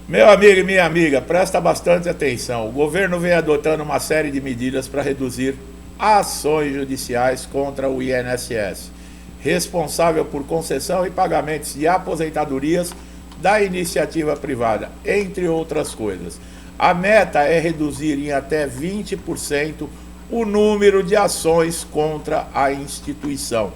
Meu amigo e minha amiga, presta bastante atenção. O governo vem adotando uma série de medidas para reduzir ações judiciais contra o INSS, responsável por concessão e pagamentos de aposentadorias da iniciativa privada, entre outras coisas. A meta é reduzir em até 20% o número de ações contra a instituição.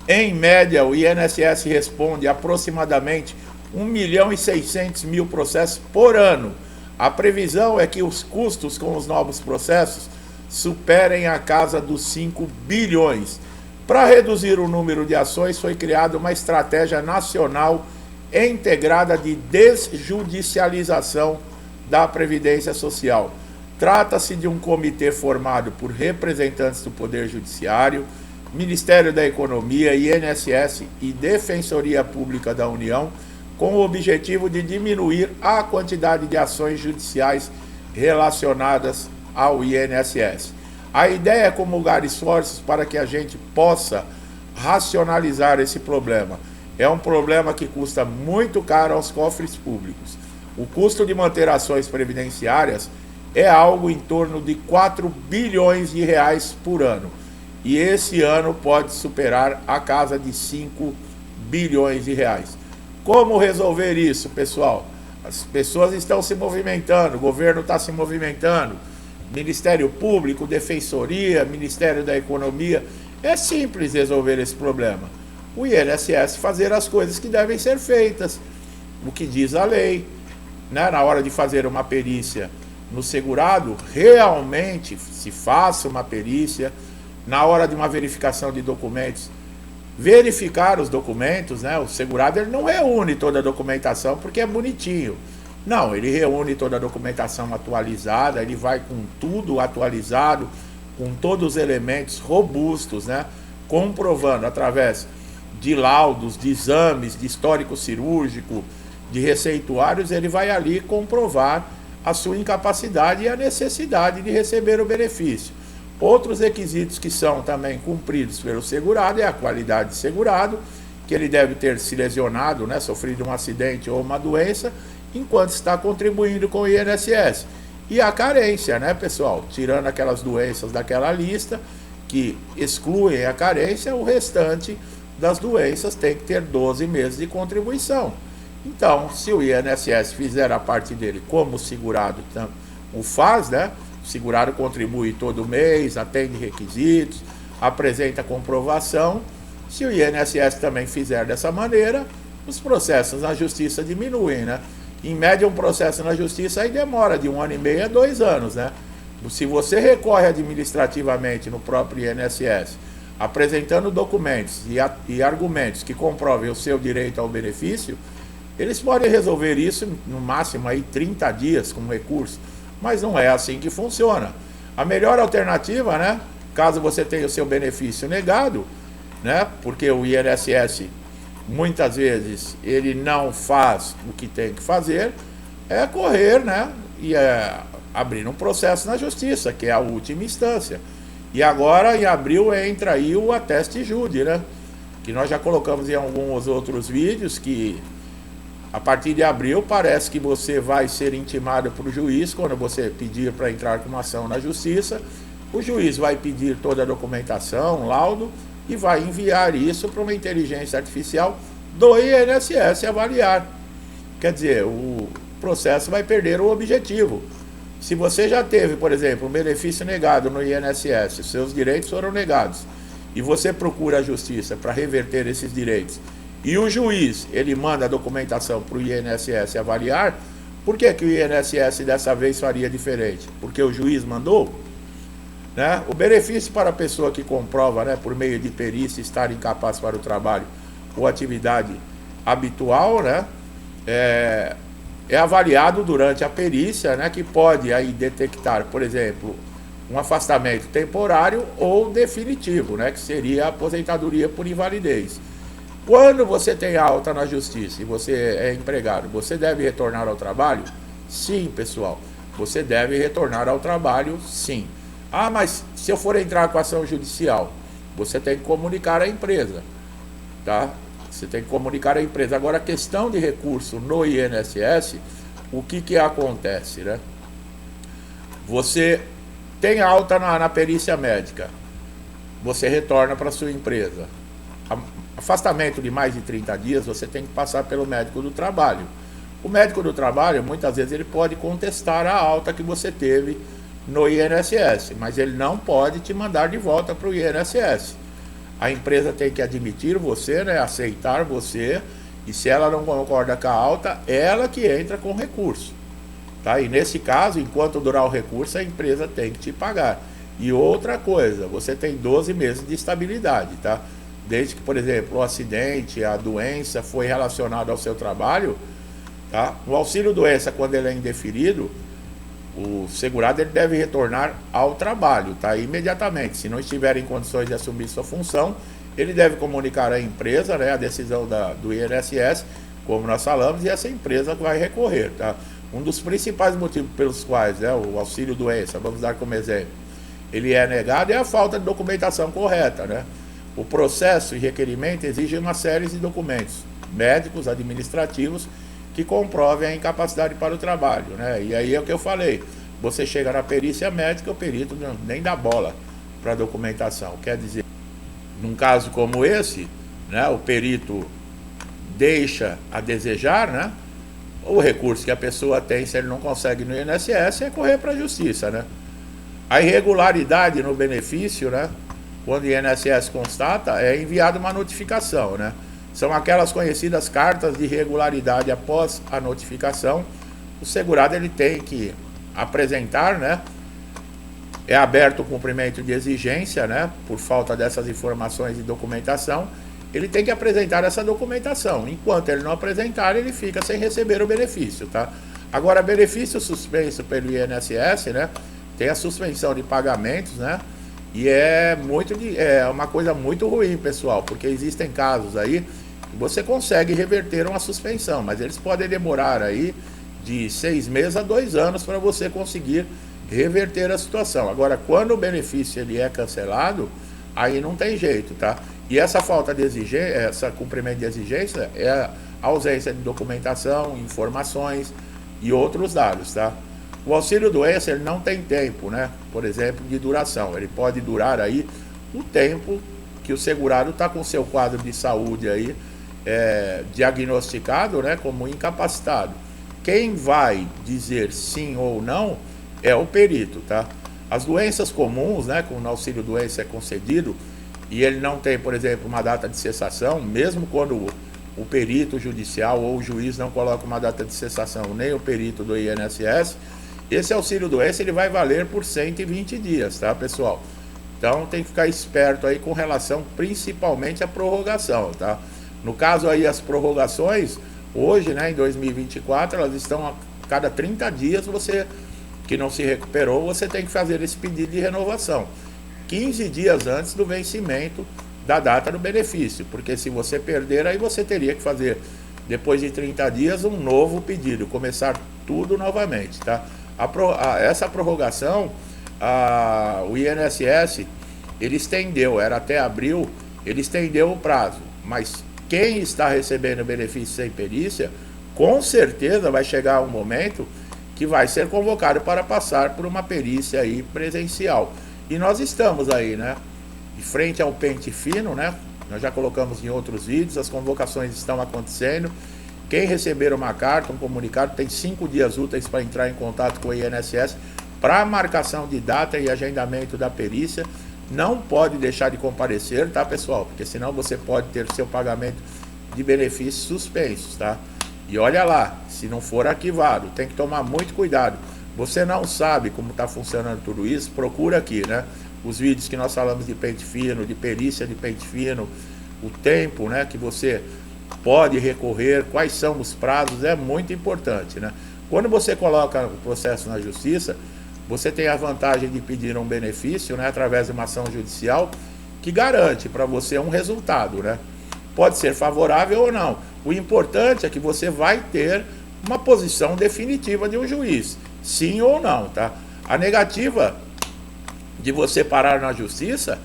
Em média, o INSS responde aproximadamente 1.600.000 processos por ano. A previsão é que os custos com os novos processos superem a casa dos 5 bilhões. Para reduzir o número de ações, foi criada uma estratégia nacional integrada de desjudicialização da Previdência Social. Trata-se de um comitê formado por representantes do Poder Judiciário, Ministério da Economia, INSS e Defensoria Pública da União, com o objetivo de diminuir a quantidade de ações judiciais relacionadas ao INSS. A ideia é comungar esforços para que a gente possa racionalizar esse problema. É um problema que custa muito caro aos cofres públicos. O custo de manter ações previdenciárias é algo em torno de 4 bilhões de reais por ano. E esse ano pode superar a casa de 5 bilhões de reais. Como resolver isso, pessoal? As pessoas estão se movimentando, o governo está se movimentando, Ministério Público, Defensoria, Ministério da Economia. É simples resolver esse problema. O INSS fazer as coisas que devem ser feitas, o que diz a lei, né? Na hora de fazer uma perícia no segurado, realmente se faça uma perícia. Na hora de uma verificação de documentos, verificar os documentos, né? O segurado ele não reúne toda a documentação porque é bonitinho. Não, ele reúne toda a documentação atualizada, ele vai com tudo atualizado, com todos os elementos robustos, né? Comprovando através de laudos, de exames, de histórico cirúrgico, de receituários, ele vai ali comprovar a sua incapacidade e a necessidade de receber o benefício. Outros requisitos que são também cumpridos pelo segurado é a qualidade de segurado, que ele deve ter se lesionado, né, sofrido um acidente ou uma doença, enquanto está contribuindo com o INSS. E a carência, né, pessoal? Tirando aquelas doenças daquela lista que excluem a carência, o restante das doenças tem que ter 12 meses de contribuição. Então, se o INSS fizer a parte dele como o segurado o faz, né? O segurado contribui todo mês, atende requisitos, apresenta comprovação. Se o INSS também fizer dessa maneira, os processos na justiça diminuem, né? Em média, um processo na justiça aí demora de 1 ano e meio a 2 anos, né? Se você recorre administrativamente no próprio INSS, apresentando documentos e argumentos que comprovem o seu direito ao benefício, eles podem resolver isso no máximo aí 30 dias com recurso. Mas não é assim que funciona. A melhor alternativa, né, caso você tenha o seu benefício negado, né, porque o INSS muitas vezes ele não faz o que tem que fazer, é correr, né, e abrir um processo na justiça, que é a última instância. E agora em abril entra aí o ateste júri, né, que nós já colocamos em alguns outros vídeos que a partir de abril, parece que você vai ser intimado por juiz quando você pedir para entrar com uma ação na justiça. O juiz vai pedir toda a documentação, laudo, e vai enviar isso para uma inteligência artificial do INSS avaliar. Quer dizer, o processo vai perder o objetivo. Se você já teve, por exemplo, um benefício negado no INSS, seus direitos foram negados, e você procura a justiça para reverter esses direitos, e o juiz, ele manda a documentação para o INSS avaliar, por que que o INSS dessa vez faria diferente? Porque o juiz mandou? Né? O benefício para a pessoa que comprova, né, por meio de perícia, estar incapaz para o trabalho ou atividade habitual, né, é avaliado durante a perícia, né, que pode aí detectar, por exemplo, um afastamento temporário ou definitivo, né, que seria a aposentadoria por invalidez. Quando você tem alta na justiça e você é empregado, você deve retornar ao trabalho? Sim, pessoal. Você deve retornar ao trabalho, sim. Ah, mas se eu for entrar com ação judicial, você tem que comunicar à empresa, tá? Você tem que comunicar à empresa. Agora, a questão de recurso no INSS, o que acontece, né? Você tem alta na perícia médica, você retorna para sua empresa. Afastamento de mais de 30 dias, você tem que passar pelo médico do trabalho. O médico do trabalho, muitas vezes, ele pode contestar a alta que você teve no INSS, mas ele não pode te mandar de volta para o INSS. A empresa tem que admitir você, né, aceitar você, e se ela não concorda com a alta, ela que entra com recurso. Tá? E nesse caso, enquanto durar o recurso, a empresa tem que te pagar. E outra coisa, você tem 12 meses de estabilidade, tá? Desde que, por exemplo, o acidente, a doença foi relacionado ao seu trabalho, tá? O auxílio-doença, quando ele é indeferido, o segurado ele deve retornar ao trabalho, tá? Imediatamente. Se não estiver em condições de assumir sua função, ele deve comunicar à empresa, né, a decisão do INSS, como nós falamos, e essa empresa vai recorrer, tá? Um dos principais motivos pelos quais, né, o auxílio-doença, vamos dar como exemplo, ele é negado é a falta de documentação correta, né? O processo e requerimento exigem uma série de documentos médicos, administrativos, que comprovem a incapacidade para o trabalho, né? E aí é o que eu falei, você chega na perícia médica, o perito nem dá bola para a documentação. Quer dizer, num caso como esse, né, o perito deixa a desejar, né? O recurso que a pessoa tem, se ele não consegue no INSS, é correr para a justiça, né? A irregularidade no benefício, né, quando o INSS constata, é enviada uma notificação, né? São aquelas conhecidas cartas de irregularidade após a notificação. O segurado ele tem que apresentar, né? É aberto o cumprimento de exigência, né? Por falta dessas informações e documentação, ele tem que apresentar essa documentação. Enquanto ele não apresentar, ele fica sem receber o benefício, tá? Agora, benefício suspenso pelo INSS, né? Tem a suspensão de pagamentos, né? E é uma coisa muito ruim, pessoal, porque existem casos aí que você consegue reverter uma suspensão, mas eles podem demorar aí de 6 meses a 2 anos para você conseguir reverter a situação. Agora, quando o benefício ele é cancelado, aí não tem jeito, tá? E essa falta de exigência, essa cumprimento de exigência é a ausência de documentação, informações e outros dados, tá? O auxílio-doença ele não tem tempo, né? Por exemplo, de duração. Ele pode durar aí o tempo que o segurado está com seu quadro de saúde aí diagnosticado, né, como incapacitado. Quem vai dizer sim ou não é o perito, tá? As doenças comuns, né, quando o auxílio-doença é concedido e ele não tem, por exemplo, uma data de cessação, mesmo quando o perito judicial ou o juiz não coloca uma data de cessação, nem o perito do INSS, esse auxílio-doença ele vai valer por 120 dias, tá, pessoal? Então tem que ficar esperto aí com relação principalmente à prorrogação, tá? No caso aí as prorrogações, hoje, né, em 2024, elas estão a cada 30 dias, você que não se recuperou, você tem que fazer esse pedido de renovação. 15 dias antes do vencimento da data do benefício, porque se você perder, aí você teria que fazer, depois de 30 dias, um novo pedido, começar tudo novamente, tá? Essa prorrogação, o INSS, ele estendeu, era até abril, ele estendeu o prazo, mas quem está recebendo benefício sem perícia, com certeza vai chegar um momento que vai ser convocado para passar por uma perícia aí presencial. E nós estamos aí, né, de frente ao pente fino, né, nós já colocamos em outros vídeos, as convocações estão acontecendo. Quem receber uma carta, um comunicado, tem 5 dias úteis para entrar em contato com o INSS para marcação de data e agendamento da perícia. Não pode deixar de comparecer, tá, pessoal? Porque senão você pode ter seu pagamento de benefícios suspensos, tá? E olha lá, se não for arquivado, tem que tomar muito cuidado. Você não sabe como está funcionando tudo isso, procura aqui, né? Os vídeos que nós falamos de pente fino, de perícia de pente fino, o tempo, né, que você pode recorrer, quais são os prazos, é muito importante, né? Quando você coloca o processo na justiça, você tem a vantagem de pedir um benefício, né, através de uma ação judicial que garante para você um resultado, né? Pode ser favorável ou não. O importante é que você vai ter uma posição definitiva de um juiz, sim ou não, tá? A negativa de você parar na justiça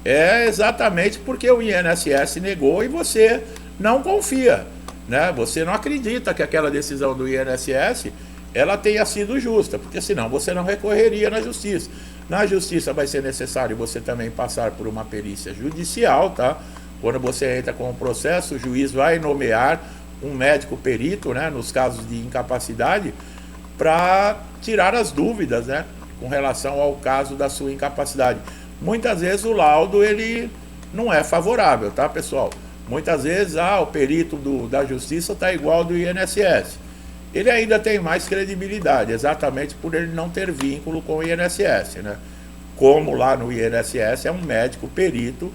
é exatamente porque o INSS negou e você não confia né? Você não acredita que aquela decisão do INSS ela tenha sido justa, porque senão você não recorreria na justiça. Na justiça vai ser necessário você também passar por uma perícia judicial, tá? Quando você entra com o processo, o juiz vai nomear um médico perito, né, nos casos de incapacidade, para tirar as dúvidas, né, com relação ao caso da sua incapacidade. Muitas vezes o laudo ele não é favorável, tá, pessoal? Muitas vezes o perito da justiça está igual ao do INSS. Ele ainda tem mais credibilidade, exatamente por ele não ter vínculo com o INSS, né? Como lá no INSS é um médico perito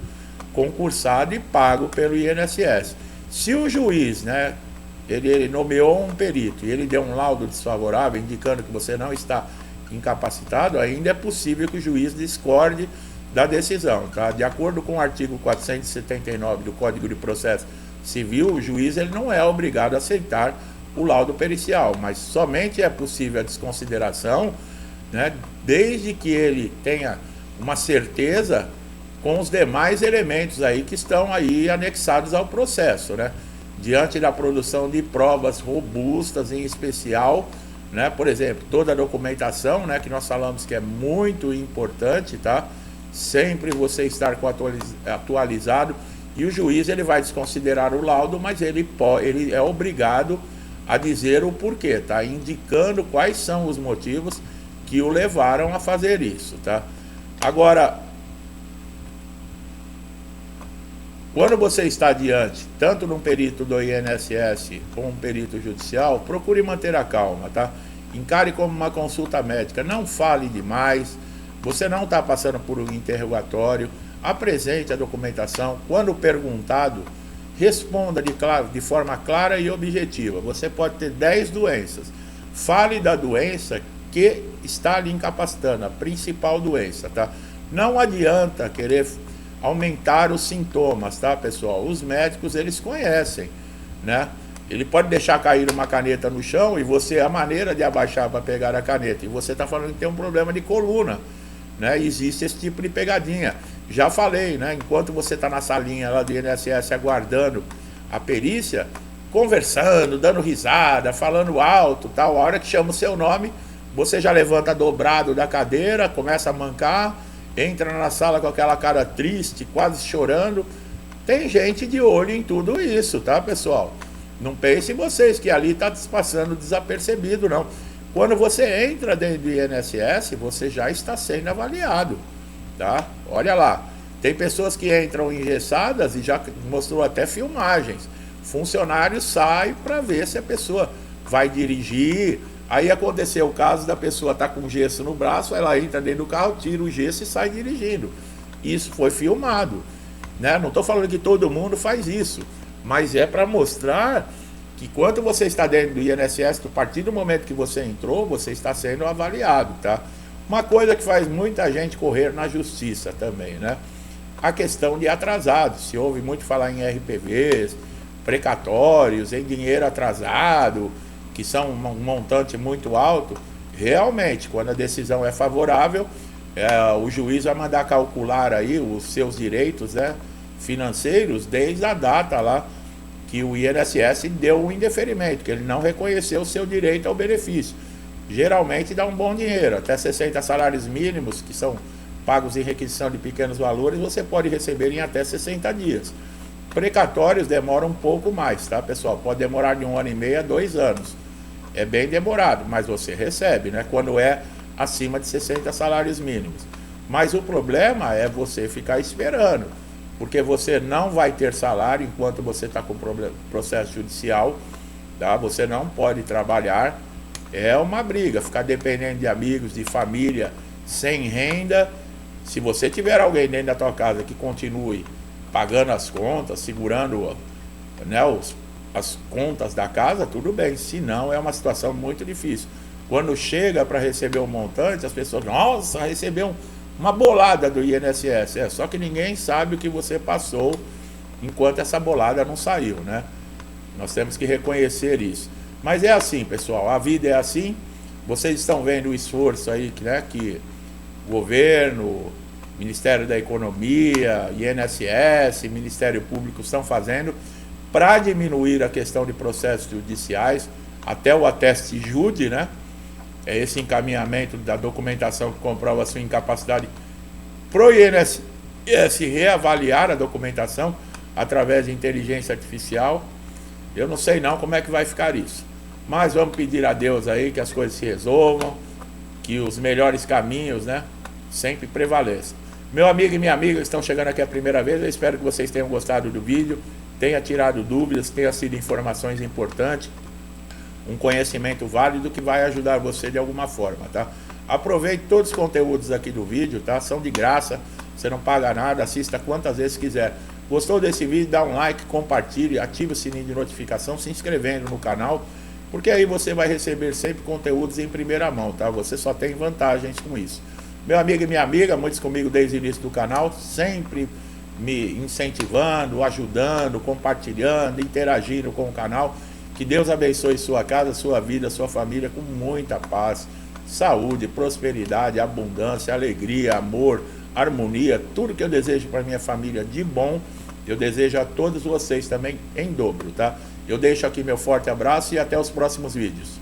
concursado e pago pelo INSS. Se o juiz, né, ele nomeou um perito e ele deu um laudo desfavorável, indicando que você não está incapacitado, ainda é possível que o juiz discorde da decisão, tá? De acordo com o artigo 479 do Código de Processo Civil, o juiz ele não é obrigado a aceitar o laudo pericial, mas somente é possível a desconsideração, né, desde que ele tenha uma certeza com os demais elementos aí que estão aí anexados ao processo, né? Diante da produção de provas robustas, em especial, né, por exemplo, toda a documentação, né, que nós falamos que é muito importante, tá? Sempre você estar com atualizado, e o juiz ele vai desconsiderar o laudo, mas ele é obrigado a dizer o porquê, tá? Indicando quais são os motivos que o levaram a fazer isso, tá? Agora, quando você está diante, tanto de um perito do INSS como um perito judicial, procure manter a calma, tá? Encare como uma consulta médica, não fale demais, você não está passando por um interrogatório, apresente a documentação, quando perguntado, responda de forma clara e objetiva. Você pode ter 10 doenças. Fale da doença que está lhe incapacitando, a principal doença, tá? Não adianta querer aumentar os sintomas, tá, pessoal? Os médicos, eles conhecem, né? Ele pode deixar cair uma caneta no chão e você, a maneira de abaixar para pegar a caneta, e você está falando que tem um problema de coluna, né? Existe esse tipo de pegadinha. Já falei, né? Enquanto você está na salinha lá do INSS aguardando a perícia, conversando, dando risada, falando alto, tal, a hora que chama o seu nome, você já levanta dobrado da cadeira, começa a mancar, entra na sala com aquela cara triste, quase chorando. Tem gente de olho em tudo isso, tá, pessoal? Não pensem vocês que ali está passando desapercebido, não. Quando você entra dentro do INSS, você já está sendo avaliado, tá? Olha lá, tem pessoas que entram engessadas e já mostrou até filmagens. Funcionário sai para ver se a pessoa vai dirigir. Aí aconteceu o caso da pessoa estar com gesso no braço, ela entra dentro do carro, tira o gesso e sai dirigindo. Isso foi filmado, né? Não estou falando que todo mundo faz isso, mas é para mostrar que quando você está dentro do INSS, a partir do momento que você entrou, você está sendo avaliado, tá? Uma coisa que faz muita gente correr na justiça também, né? A questão de atrasados. Se ouve muito falar em RPVs, precatórios, em dinheiro atrasado, que são um montante muito alto. Realmente, quando a decisão é favorável, o juiz vai mandar calcular aí os seus direitos, né, financeiros desde a data lá que o INSS deu o indeferimento, que ele não reconheceu o seu direito ao benefício. Geralmente dá um bom dinheiro, até 60 salários mínimos, que são pagos em requisição de pequenos valores, você pode receber em até 60 dias. Precatórios demoram um pouco mais, tá, pessoal? Pode demorar de 1 ano e meio a 2 anos. É bem demorado, mas você recebe, né? Quando é acima de 60 salários mínimos. Mas o problema é você ficar esperando, porque você não vai ter salário enquanto você está com processo judicial, tá? Você não pode trabalhar. É uma briga, ficar dependendo de amigos, de família, sem renda. Se você tiver alguém dentro da tua casa que continue pagando as contas, segurando, né, as contas da casa, tudo bem. Se não, é uma situação muito difícil. Quando chega para receber um montante, as pessoas, nossa, recebeu uma bolada do INSS. Só que ninguém sabe o que você passou enquanto essa bolada não saiu, né? Nós temos que reconhecer isso. Mas é assim, pessoal, a vida é assim. Vocês estão vendo o esforço aí, né, que o governo, Ministério da Economia, INSS, Ministério Público estão fazendo para diminuir a questão de processos judiciais, até o ateste júdi, né? É esse encaminhamento da documentação que comprova a sua incapacidade para o INSS reavaliar a documentação através de inteligência artificial. Eu não sei não como é que vai ficar isso, mas vamos pedir a Deus aí que as coisas se resolvam, que os melhores caminhos, né, sempre prevaleçam. Meu amigo e minha amiga que estão chegando aqui a primeira vez, eu espero que vocês tenham gostado do vídeo, tenha tirado dúvidas, tenha sido informações importantes, um conhecimento válido que vai ajudar você de alguma forma, tá? Aproveite todos os conteúdos aqui do vídeo, tá? São de graça, você não paga nada, assista quantas vezes quiser. Gostou desse vídeo? Dá um like, compartilhe, ative o sininho de notificação, se inscrevendo no canal, porque aí você vai receber sempre conteúdos em primeira mão, tá? Você só tem vantagens com isso. Meu amigo e minha amiga, muitos comigo desde o início do canal, sempre me incentivando, ajudando, compartilhando, interagindo com o canal. Que Deus abençoe sua casa, sua vida, sua família com muita paz, saúde, prosperidade, abundância, alegria, amor, harmonia, tudo que eu desejo para minha família de bom, eu desejo a todos vocês também em dobro, tá? Eu deixo aqui meu forte abraço e até os próximos vídeos.